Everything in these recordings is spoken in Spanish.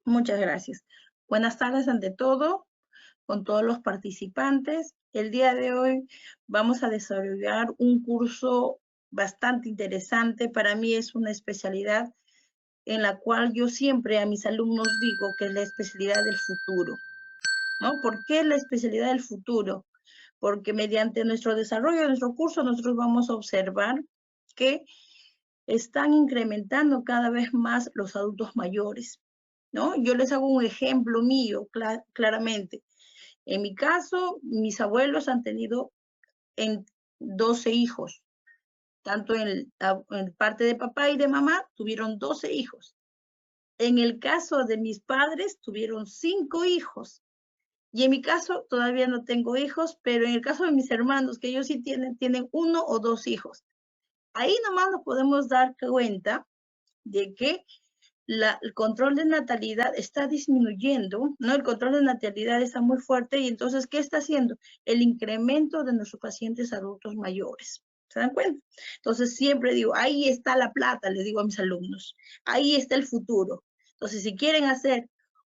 Muchas gracias. Buenas tardes ante todo, con todos los participantes. El día de hoy vamos a desarrollar un curso bastante interesante. Para mí es una especialidad en la cual yo siempre a mis alumnos digo que es la especialidad del futuro, ¿no? ¿Por qué la especialidad del futuro? Porque mediante nuestro desarrollo de nuestro curso nosotros vamos a observar que están incrementando cada vez más los adultos mayores, ¿no? Yo les hago un ejemplo mío claramente. En mi caso, mis abuelos han tenido en 12 hijos, tanto en parte de papá y de mamá, tuvieron 12 hijos. En el caso de mis padres, tuvieron 5 hijos. Y en mi caso, todavía no tengo hijos, pero en el caso de mis hermanos, que ellos sí tienen 1 o 2 hijos. Ahí nomás nos podemos dar cuenta de que el control de natalidad está disminuyendo, ¿no? El control de natalidad está muy fuerte y entonces, ¿qué está haciendo? El incremento de nuestros pacientes adultos mayores. ¿Se dan cuenta? Entonces, siempre digo, ahí está la plata, les digo a mis alumnos, ahí está el futuro. Entonces, si quieren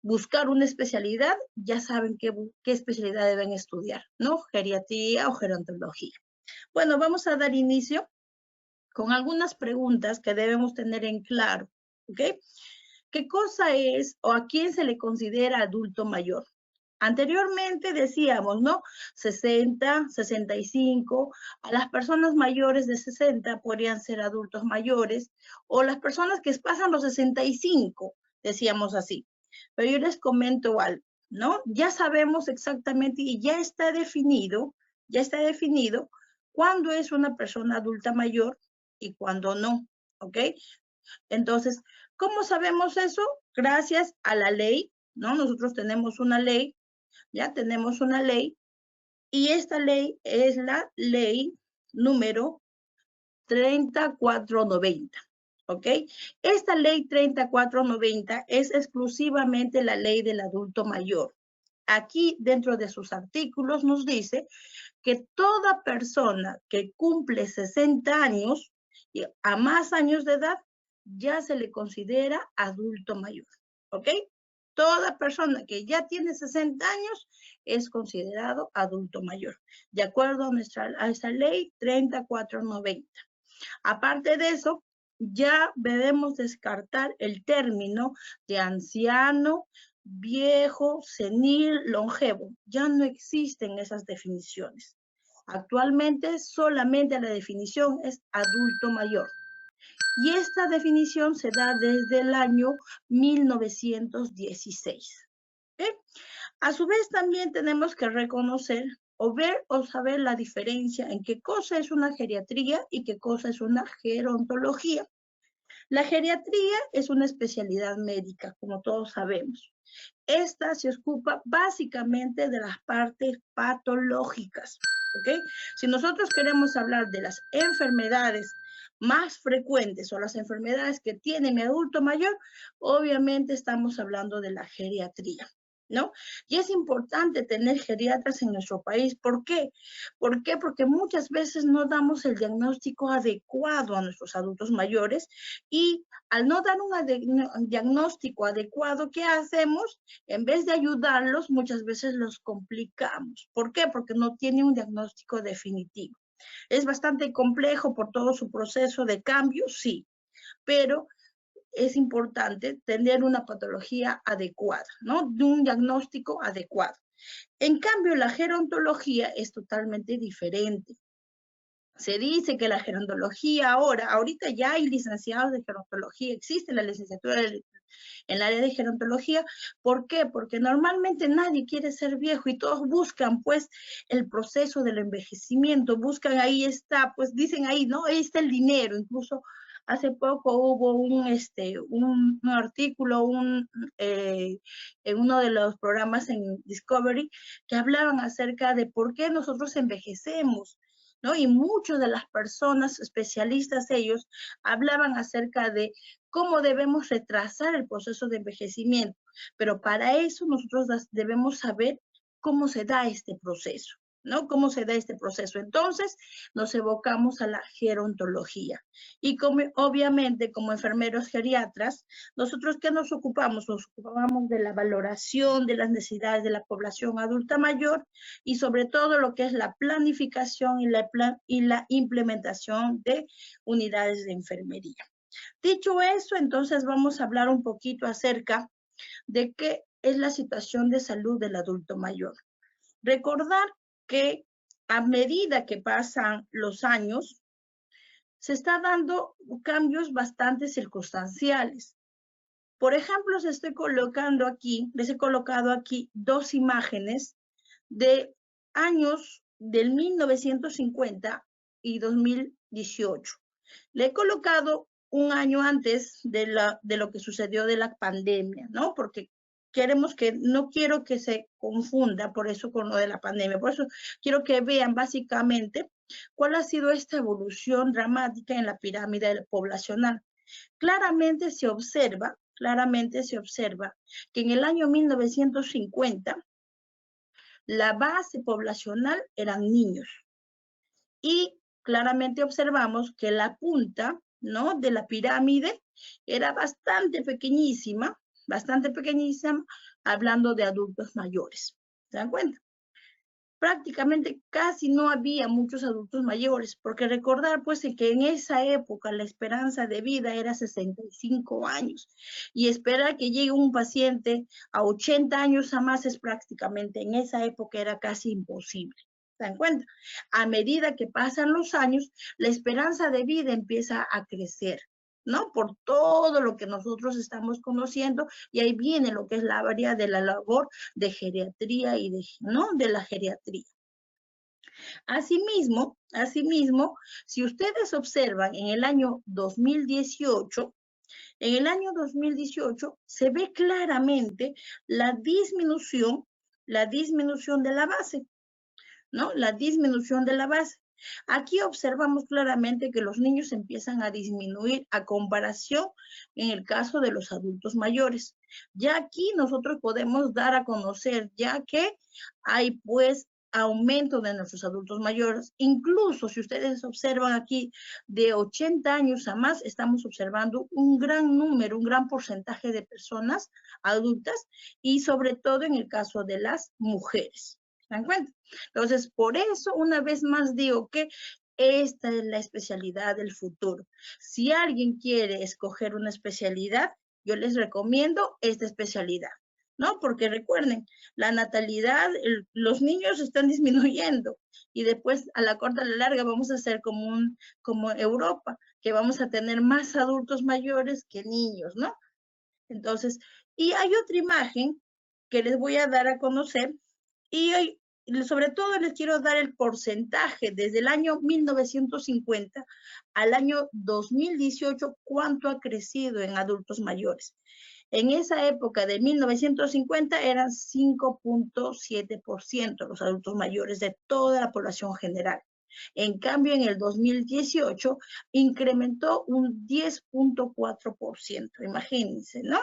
buscar una especialidad, ya saben qué especialidad deben estudiar, ¿no? Geriatría o gerontología. Bueno, vamos a dar inicio con algunas preguntas que debemos tener en claro, ¿ok? ¿Qué cosa es o a quién se le considera adulto mayor? Anteriormente decíamos, ¿no? 60, 65, a las personas mayores de 60 podrían ser adultos mayores, o las personas que pasan los 65, decíamos así. Pero yo les comento algo, ¿no? Ya sabemos exactamente y ya está definido cuándo es una persona adulta mayor y cuándo no, ¿ok? Entonces, ¿cómo sabemos eso? Gracias a la ley, ¿no? Nosotros tenemos una ley, ya tenemos una ley, y esta ley es la ley número 3490, ¿ok? Esta ley 3490 es exclusivamente la ley del adulto mayor. Aquí, dentro de sus artículos, nos dice que toda persona que cumple 60 años y a más años de edad ya se le considera adulto mayor, ¿ok? Toda persona que ya tiene 60 años es considerado adulto mayor, de acuerdo a esta ley 3490. Aparte de eso, ya debemos descartar el término de anciano, viejo, senil, longevo. Ya no existen esas definiciones. Actualmente solamente la definición es adulto mayor. Y esta definición se da desde el año 1916. ¿Okay? A su vez también tenemos que reconocer o ver o saber la diferencia en qué cosa es una geriatría y qué cosa es una gerontología. La geriatría es una especialidad médica, como todos sabemos. Esta se ocupa básicamente de las partes patológicas, ¿ok? Si nosotros queremos hablar de las enfermedades más frecuentes o las enfermedades que tiene mi adulto mayor, obviamente estamos hablando de la geriatría, ¿no? Y es importante tener geriatras en nuestro país. ¿Por qué? ¿Por qué? Porque muchas veces no damos el diagnóstico adecuado a nuestros adultos mayores y al no dar un diagnóstico adecuado, ¿qué hacemos? En vez de ayudarlos, muchas veces los complicamos. ¿Por qué? Porque no tiene un diagnóstico definitivo. Es bastante complejo por todo su proceso de cambio, sí, pero es importante tener una patología adecuada, ¿no? De un diagnóstico adecuado. En cambio, la gerontología es totalmente diferente. Se dice que la gerontología ahorita ya hay licenciados de gerontología, existe la licenciatura en el área de gerontología. ¿Por qué? Porque normalmente nadie quiere ser viejo y todos buscan pues el proceso del envejecimiento, buscan ahí está, pues dicen ahí, ¿no? Ahí está el dinero. Incluso hace poco hubo un artículo en uno de los programas en Discovery que hablaban acerca de por qué nosotros envejecemos, ¿no? Y muchas de las personas, especialistas ellos, hablaban acerca de cómo debemos retrasar el proceso de envejecimiento. Pero para eso nosotros debemos saber cómo se da este proceso. ¿no? ¿Cómo se da este proceso? Entonces, nos evocamos a la gerontología. Y como, obviamente, como enfermeros geriatras, nosotros ¿qué nos ocupamos? Nos ocupamos de la valoración de las necesidades de la población adulta mayor y sobre todo lo que es la planificación y la implementación de unidades de enfermería. Dicho eso, entonces vamos a hablar un poquito acerca de qué es la situación de salud del adulto mayor. Recordar que a medida que pasan los años, se está dando cambios bastante circunstanciales. Por ejemplo, les he colocado aquí dos imágenes de años del 1950 y 2018. Le he colocado un año antes de lo que sucedió de la pandemia, ¿no? Porque no quiero que se confunda por eso con lo de la pandemia. Por eso quiero que vean básicamente cuál ha sido esta evolución dramática en la pirámide poblacional. Claramente se observa que en el año 1950 la base poblacional eran niños y claramente observamos que la punta, ¿no?, de la pirámide era bastante pequeñísima, hablando de adultos mayores. ¿Se dan cuenta? Prácticamente casi no había muchos adultos mayores, porque recordar pues que en esa época la esperanza de vida era 65 años y esperar que llegue un paciente a 80 años a más es prácticamente, en esa época era casi imposible. ¿Se dan cuenta? A medida que pasan los años, la esperanza de vida empieza a crecer, ¿no? Por todo lo que nosotros estamos conociendo, y ahí viene lo que es la área de la labor de geriatría y de la geriatría. Asimismo, si ustedes observan en el año 2018, se ve claramente la disminución de la base, ¿no? La disminución de la base. Aquí observamos claramente que los niños empiezan a disminuir a comparación en el caso de los adultos mayores. Ya aquí nosotros podemos dar a conocer ya que hay pues aumento de nuestros adultos mayores. Incluso si ustedes observan aquí de 80 años a más, estamos observando un gran número, un gran porcentaje de personas adultas y sobre todo en el caso de las mujeres. ¿Se dan cuenta? Entonces, por eso una vez más digo que esta es la especialidad del futuro. Si alguien quiere escoger una especialidad, yo les recomiendo esta especialidad, ¿no? Porque recuerden, la natalidad, los niños están disminuyendo y después a la corta y a la larga vamos a ser como Europa, que vamos a tener más adultos mayores que niños, ¿no? Entonces, y hay otra imagen que les voy a dar a conocer y sobre todo les quiero dar el porcentaje desde el año 1950 al año 2018, cuánto ha crecido en adultos mayores. En esa época de 1950 eran 5.7% los adultos mayores de toda la población general. En cambio, en el 2018 incrementó un 10.4%, imagínense, ¿no?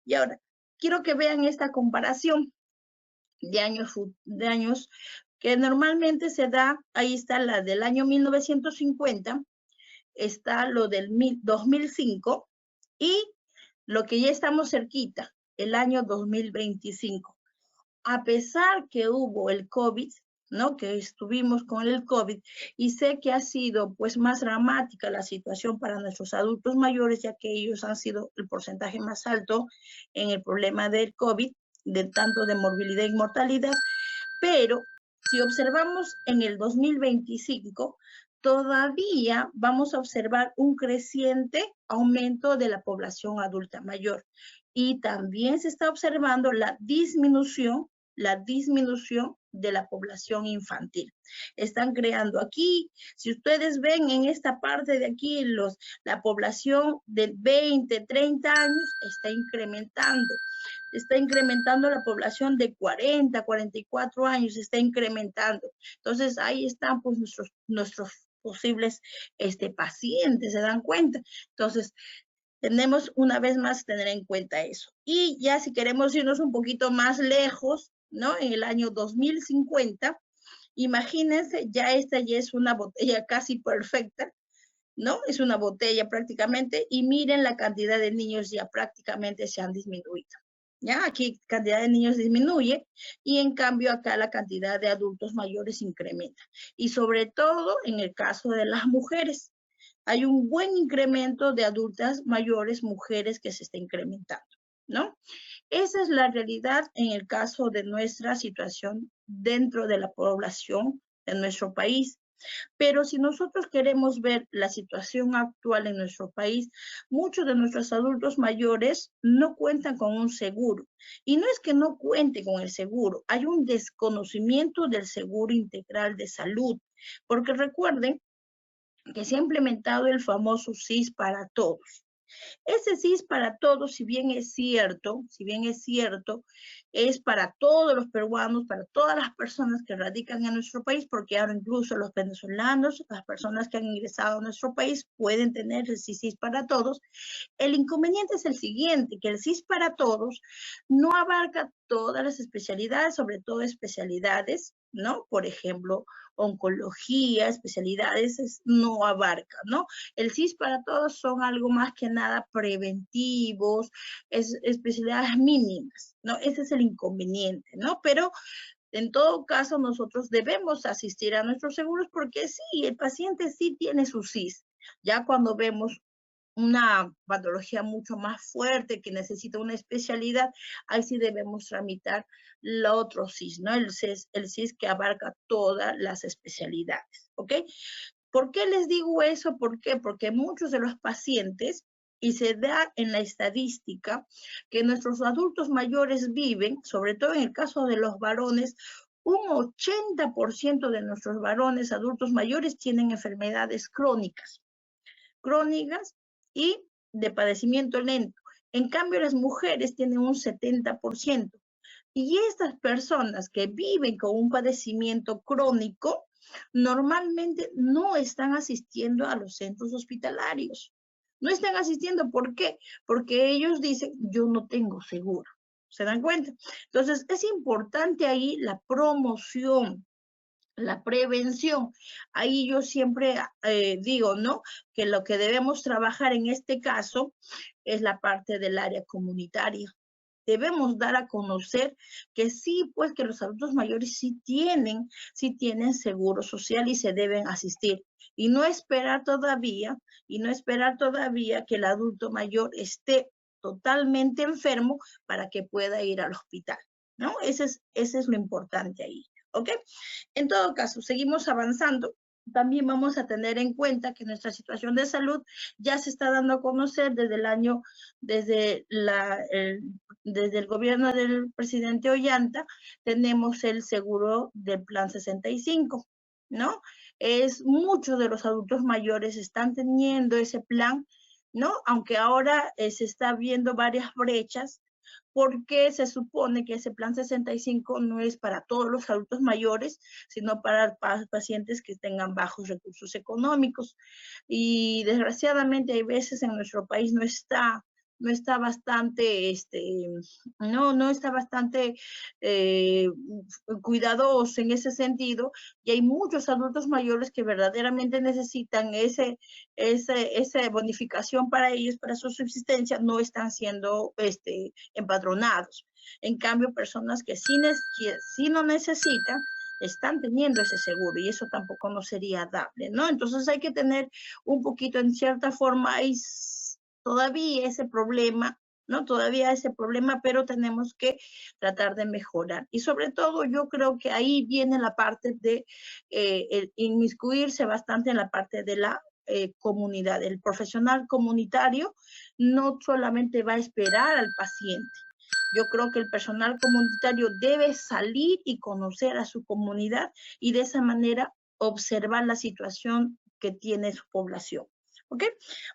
Y ahora, quiero que vean esta comparación de años que normalmente se da, ahí está la del año 1950, está lo del 2005 y lo que ya estamos cerquita, el año 2025. A pesar que hubo el COVID, ¿no? Que estuvimos con el COVID y sé que ha sido pues más dramática la situación para nuestros adultos mayores, ya que ellos han sido el porcentaje más alto en el problema del COVID, de tanto de morbilidad y mortalidad, pero si observamos en el 2025, todavía vamos a observar un creciente aumento de la población adulta mayor y también se está observando la disminución de la población infantil. Están creando aquí, si ustedes ven en esta parte de aquí, la población de 20, 30 años está incrementando la población de 40, 44 años, está incrementando. Entonces, ahí están pues nuestros posibles pacientes, ¿se dan cuenta? Entonces, tenemos una vez más tener en cuenta eso. Y ya si queremos irnos un poquito más lejos, ¿no? En el año 2050, Imagínense, ya esta ya es una botella casi perfecta, ¿no? Es una botella prácticamente, y miren la cantidad de niños ya prácticamente se han disminuido. ¿Ya? Aquí cantidad de niños disminuye y en cambio acá la cantidad de adultos mayores incrementa. Y sobre todo en el caso de las mujeres, hay un buen incremento de adultas mayores, mujeres que se está incrementando, ¿no? Esa es la realidad en el caso de nuestra situación dentro de la población de nuestro país. Pero si nosotros queremos ver la situación actual en nuestro país, muchos de nuestros adultos mayores no cuentan con un seguro. Y no es que no cuenten con el seguro, hay un desconocimiento del seguro integral de salud. Porque recuerden que se ha implementado el famoso SIS para todos. Ese sí es para todos, es para todos los peruanos, para todas las personas que radican en nuestro país, porque ahora incluso los venezolanos, las personas que han ingresado a nuestro país pueden tener el CIS para todos. El inconveniente es el siguiente, que el CIS para todos no abarca todas las especialidades, sobre todo especialidades, ¿no? Por ejemplo, oncología, especialidades no abarca, ¿no? El CIS para todos son algo más que nada preventivos, especialidades mínimas, ¿no? Ese es el inconveniente, ¿no? Pero en todo caso nosotros debemos asistir a nuestros seguros porque sí, el paciente sí tiene su CIS. Ya cuando vemos una patología mucho más fuerte que necesita una especialidad, ahí sí debemos tramitar el otro CIS, ¿no? El CIS que abarca todas las especialidades, ¿ok? ¿Por qué les digo eso? ¿Por qué? Porque muchos de los pacientes, y se da en la estadística, que nuestros adultos mayores viven, sobre todo en el caso de los varones, un 80% de nuestros varones adultos mayores tienen enfermedades crónicas y de padecimiento lento. En cambio, las mujeres tienen un 70%. Y estas personas que viven con un padecimiento crónico normalmente no están asistiendo a los centros hospitalarios. No están asistiendo, ¿por qué? Porque ellos dicen, yo no tengo seguro. ¿Se dan cuenta? Entonces, es importante ahí la promoción, la prevención. Ahí yo siempre digo, ¿no? Que lo que debemos trabajar en este caso es la parte del área comunitaria. Debemos dar a conocer que sí, pues que los adultos mayores sí tienen seguro social y se deben asistir. Y no esperar todavía que el adulto mayor esté totalmente enfermo para que pueda ir al hospital, ¿no? Ese es lo importante ahí, ¿ok? En todo caso, seguimos avanzando. También vamos a tener en cuenta que nuestra situación de salud ya se está dando a conocer desde el gobierno del presidente Ollanta, tenemos el seguro del Plan 65, ¿no? Muchos de los adultos mayores están teniendo ese plan, ¿no? Aunque ahora se está viendo varias brechas, porque se supone que ese plan 65 no es para todos los adultos mayores, sino para pacientes que tengan bajos recursos económicos. Y desgraciadamente hay veces en nuestro país no está bastante, no está bastante cuidadoso en ese sentido, y hay muchos adultos mayores que verdaderamente necesitan esa bonificación para ellos, para su subsistencia, no están siendo empadronados. En cambio, personas que sí no necesitan, están teniendo ese seguro y eso tampoco no sería dable, ¿no? Entonces hay que tener un poquito, en cierta forma, hay todavía ese problema, ¿no? Todavía ese problema, pero tenemos que tratar de mejorar. Y sobre todo, yo creo que ahí viene la parte de inmiscuirse bastante en la parte de la comunidad. El profesional comunitario no solamente va a esperar al paciente. Yo creo que el personal comunitario debe salir y conocer a su comunidad y de esa manera observar la situación que tiene su población. ¿Ok?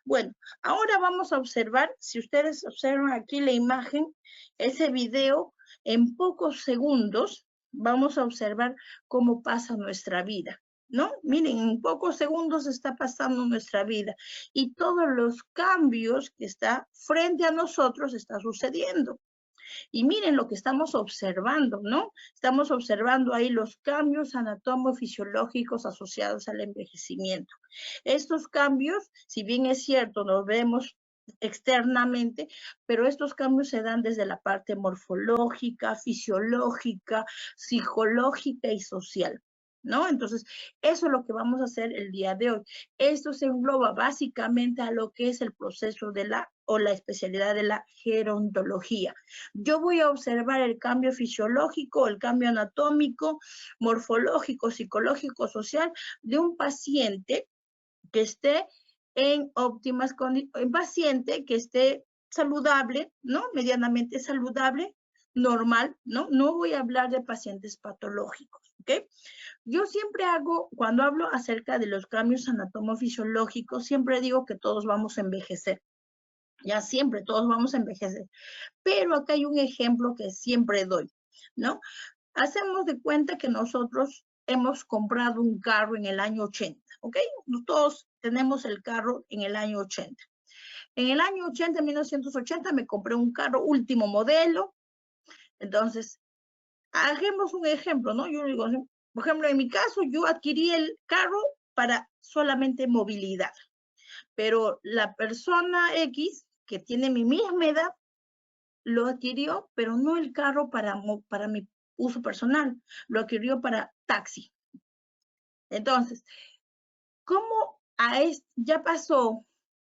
Bueno, ahora vamos a observar, si ustedes observan aquí la imagen, ese video, en pocos segundos vamos a observar cómo pasa nuestra vida, ¿no? Miren, en pocos segundos está pasando nuestra vida y todos los cambios que está frente a nosotros está sucediendo. Y miren lo que estamos observando, ¿no? Estamos observando ahí los cambios anatomofisiológicos asociados al envejecimiento. Estos cambios, si bien es cierto, los vemos externamente, pero estos cambios se dan desde la parte morfológica, fisiológica, psicológica y social, ¿no? Entonces, eso es lo que vamos a hacer el día de hoy. Esto se engloba básicamente a lo que es el proceso de la especialidad de la gerontología. Yo voy a observar el cambio fisiológico, el cambio anatómico, morfológico, psicológico, social de un paciente que esté en óptimas condiciones, un paciente que esté saludable, ¿no? Medianamente saludable, normal, ¿no? No voy a hablar de pacientes patológicos, ¿ok? Yo siempre hago, cuando hablo acerca de los cambios anatomofisiológicos, siempre digo que todos vamos a envejecer. Ya siempre, todos vamos a envejecer. Pero acá hay un ejemplo que siempre doy, ¿no? Hacemos de cuenta que nosotros hemos comprado un carro en el año 80, ¿ok? Todos tenemos el carro en el año 80. En el año 80, 1980, me compré un carro último modelo. Entonces, hagamos un ejemplo, ¿no? Yo digo, por ejemplo, en mi caso, yo adquirí el carro para solamente movilidad, pero la persona X, que tiene mi misma edad, lo adquirió, pero no el carro para mi uso personal, lo adquirió para taxi. Entonces, ¿cómo ya pasó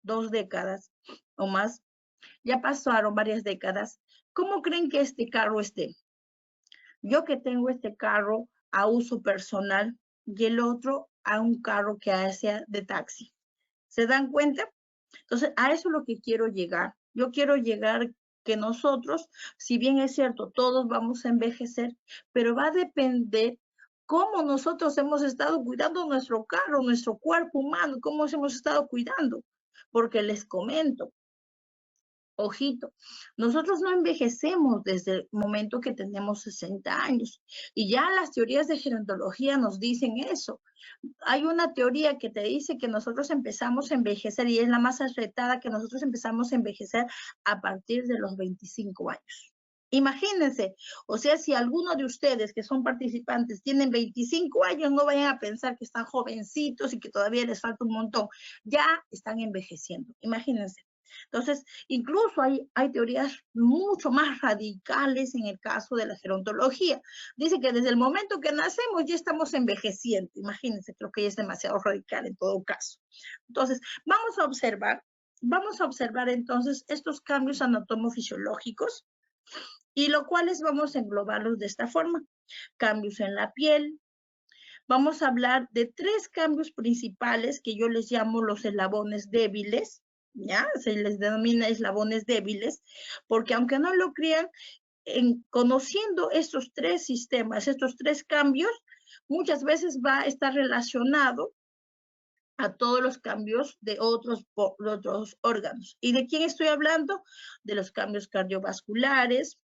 2 décadas o más? Ya pasaron varias décadas. ¿Cómo creen que este carro esté? Yo que tengo este carro a uso personal y el otro a un carro que hace de taxi. ¿Se dan cuenta? Entonces, a eso es lo que quiero llegar. Yo quiero llegar que nosotros, si bien es cierto, todos vamos a envejecer, pero va a depender cómo nosotros hemos estado cuidando nuestro carro, nuestro cuerpo humano, cómo hemos estado cuidando. Porque les comento, ojito, nosotros no envejecemos desde el momento que tenemos 60 años. Y ya las teorías de gerontología nos dicen eso. Hay una teoría que te dice que nosotros empezamos a envejecer y es la más acertada, que nosotros empezamos a envejecer a partir de los 25 años. Imagínense, o sea, si alguno de ustedes que son participantes tienen 25 años, no vayan a pensar que están jovencitos y que todavía les falta un montón. Ya están envejeciendo, imagínense. Entonces, incluso hay teorías mucho más radicales en el caso de la gerontología. Dice que desde el momento que nacemos ya estamos envejeciendo. Imagínense, creo que ya es demasiado radical en todo caso. Entonces, vamos a observar entonces estos cambios anatomofisiológicos y lo cuales vamos a englobarlos de esta forma. Cambios en la piel. Vamos a hablar de 3 cambios principales que yo les llamo los eslabones débiles, ¿ya? Se les denomina eslabones débiles, porque aunque no lo crean, conociendo estos 3 sistemas, estos 3 cambios, muchas veces va a estar relacionado a todos los cambios de otros órganos. ¿Y de quién estoy hablando? De los cambios cardiovasculares,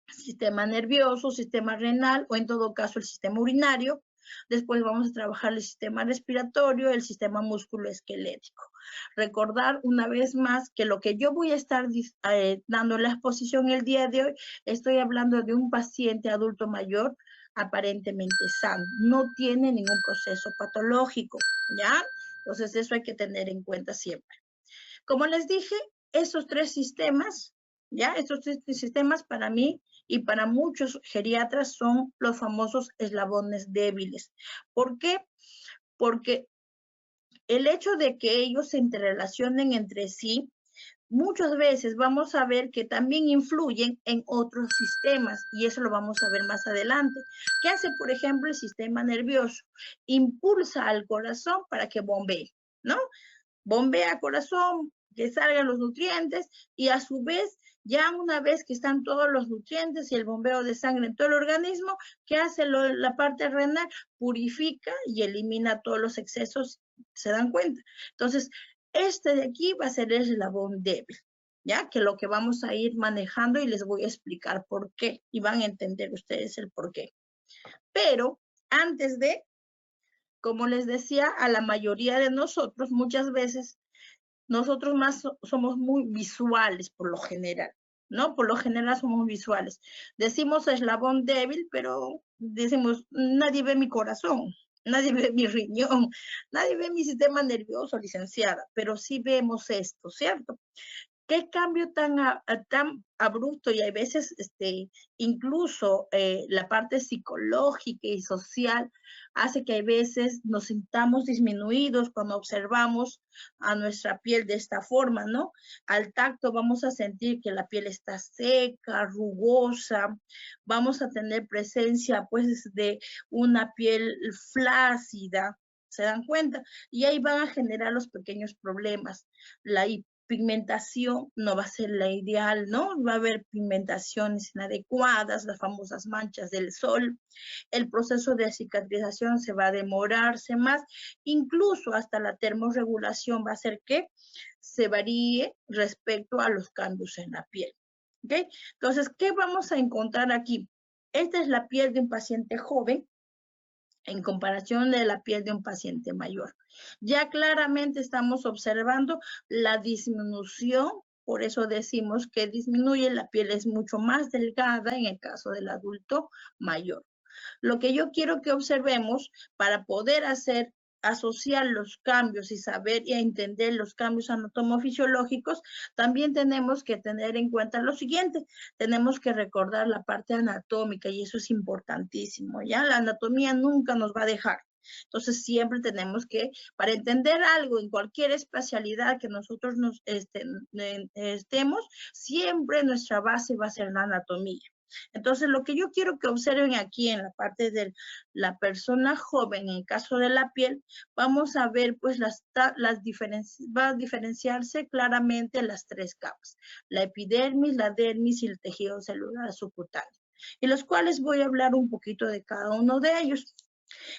sistema nervioso, sistema renal o en todo caso el sistema urinario. Después vamos a trabajar el sistema respiratorio, el sistema musculoesquelético. Recordar una vez más que lo que yo voy a estar dando en la exposición el día de hoy, estoy hablando de un paciente adulto mayor aparentemente sano, no tiene ningún proceso patológico, ¿ya? Entonces eso hay que tener en cuenta siempre. Como les dije, esos 3 sistemas, ¿ya? Estos 3 sistemas para mí y para muchos geriatras son los famosos eslabones débiles. ¿Por qué? Porque el hecho de que ellos se interrelacionen entre sí, muchas veces vamos a ver que también influyen en otros sistemas y eso lo vamos a ver más adelante. ¿Qué hace, por ejemplo, el sistema nervioso? Impulsa al corazón para que bombee, ¿no? Bombea al corazón, que salgan los nutrientes y a su vez, ya una vez que están todos los nutrientes y el bombeo de sangre en todo el organismo, ¿qué hace la parte renal? Purifica y elimina todos los excesos, ¿se dan cuenta? Entonces, este de aquí va a ser el eslabón débil, ¿ya? Que lo que vamos a ir manejando y les voy a explicar por qué y van a entender ustedes el por qué. Pero antes de, como les decía, a la mayoría de nosotros, muchas veces, nosotros más somos muy visuales por lo general, ¿no? Por lo general somos visuales. Decimos eslabón débil, pero decimos, nadie ve mi corazón, nadie ve mi riñón, nadie ve mi sistema nervioso, licenciada, pero sí vemos esto, ¿cierto? Qué cambio tan abrupto, y a veces incluso la parte psicológica y social hace que a veces nos sintamos disminuidos cuando observamos a nuestra piel de esta forma, ¿no? Al tacto vamos a sentir que la piel está seca, rugosa, vamos a tener presencia pues de una piel flácida, ¿se dan cuenta? Y ahí van a generar los pequeños problemas, la pigmentación no va a ser la ideal, ¿no? Va a haber pigmentaciones inadecuadas, las famosas manchas del sol, el proceso de cicatrización se va a demorarse más, incluso hasta la termorregulación va a hacer que se varíe respecto a los cambios en la piel. ¿Ok? Entonces, ¿qué vamos a encontrar aquí? Esta es la piel de un paciente joven en comparación de la piel de un paciente mayor. Ya claramente estamos observando la disminución, por eso decimos que disminuye, la piel es mucho más delgada en el caso del adulto mayor. Lo que yo quiero que observemos para poder asociar los cambios y saber y entender los cambios anatomofisiológicos, también tenemos que tener en cuenta lo siguiente, tenemos que recordar la parte anatómica y eso es importantísimo, ¿ya? La anatomía nunca nos va a dejar. Entonces siempre tenemos que, para entender algo en cualquier especialidad que nosotros estemos, siempre nuestra base va a ser la anatomía. Entonces, lo que yo quiero que observen aquí en la parte de la persona joven, en el caso de la piel, vamos a ver pues va a diferenciarse claramente las tres capas, la epidermis, la dermis y el tejido celular subcutáneo, y los cuales voy a hablar un poquito de cada uno de ellos.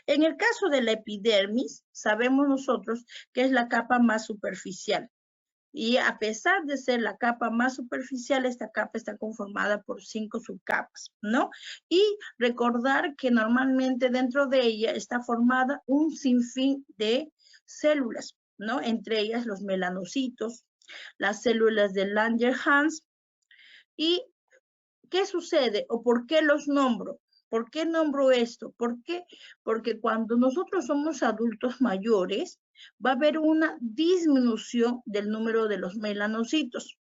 En el caso de la epidermis, sabemos nosotros que es la capa más superficial. Y a pesar de ser la capa más superficial, esta capa está conformada por 5 subcapas, ¿no? Y recordar que normalmente dentro de ella está formada un sinfín de células, ¿no? Entre ellas los melanocitos, las células de Langerhans. ¿Y qué sucede o por qué los nombro? ¿Por qué nombro esto? ¿Por qué? Porque cuando nosotros somos adultos mayores, va a haber una disminución del número de los melanocitos.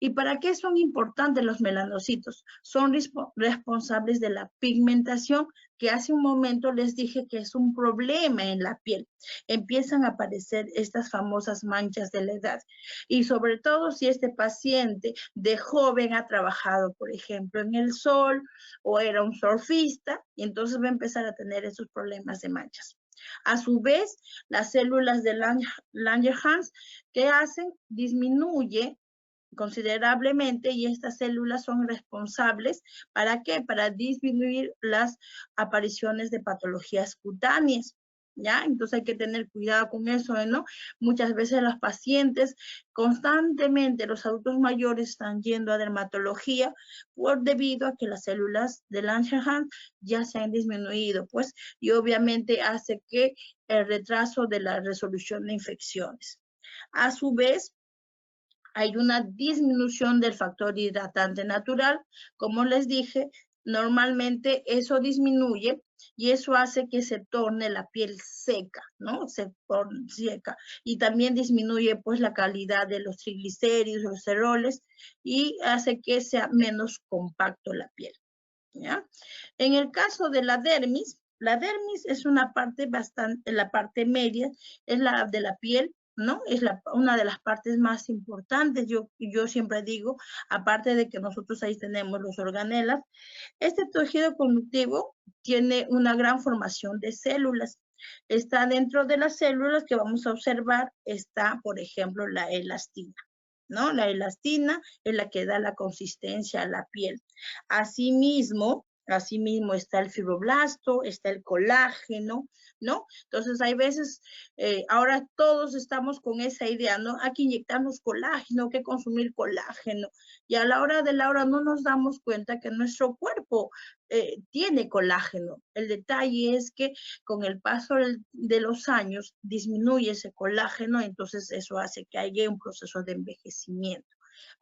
¿Y para qué son importantes los melanocitos? Son responsables de la pigmentación, que hace un momento les dije que es un problema en la piel. Empiezan a aparecer estas famosas manchas de la edad. Y sobre todo si este paciente de joven ha trabajado, por ejemplo, en el sol o era un surfista, y entonces va a empezar a tener esos problemas de manchas. A su vez, las células de Langerhans, ¿qué hacen? Disminuye considerablemente y estas células son responsables, ¿para qué? Para disminuir las apariciones de patologías cutáneas. ¿Ya? Entonces hay que tener cuidado con eso, ¿no? Muchas veces los pacientes constantemente, los adultos mayores están yendo a dermatología debido a que las células de Langerhans ya se han disminuido, pues, y obviamente hace que el retraso de la resolución de infecciones. A su vez, hay una disminución del factor hidratante natural. Como les dije, normalmente eso disminuye y eso hace que se torne la piel seca, ¿no? Se torne seca. Y también disminuye pues la calidad de los triglicéridos, los esteroles y hace que sea menos compacto la piel, ¿ya? En el caso de la dermis es una parte bastante, la parte media, es la de la piel, ¿no? Es una de las partes más importantes, yo siempre digo, aparte de que nosotros ahí tenemos los organelas, este tejido conductivo tiene una gran formación de células. Está dentro de las células que vamos a observar, está, por ejemplo, la elastina, ¿no? La elastina es la que da la consistencia a la piel. Asimismo está el fibroblasto, está el colágeno, ¿no? Entonces hay veces, ahora todos estamos con esa idea, ¿no? Hay que inyectarnos colágeno, hay que consumir colágeno. Y a la hora de la hora no nos damos cuenta que nuestro cuerpo tiene colágeno. El detalle es que con el paso de los años disminuye ese colágeno, entonces eso hace que haya un proceso de envejecimiento.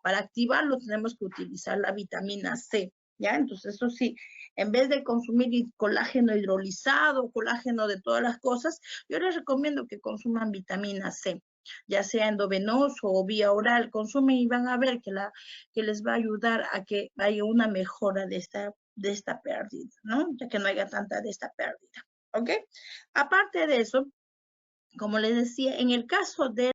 Para activarlo tenemos que utilizar la vitamina C, ¿ya? Entonces, eso sí, en vez de consumir colágeno hidrolizado, colágeno de todas las cosas, yo les recomiendo que consuman vitamina C, ya sea endovenoso o vía oral. Consumen y van a ver que les va a ayudar a que haya una mejora de esta pérdida, ¿no? Ya que no haya tanta de esta pérdida, ¿ok? Aparte de eso, como les decía, en el caso de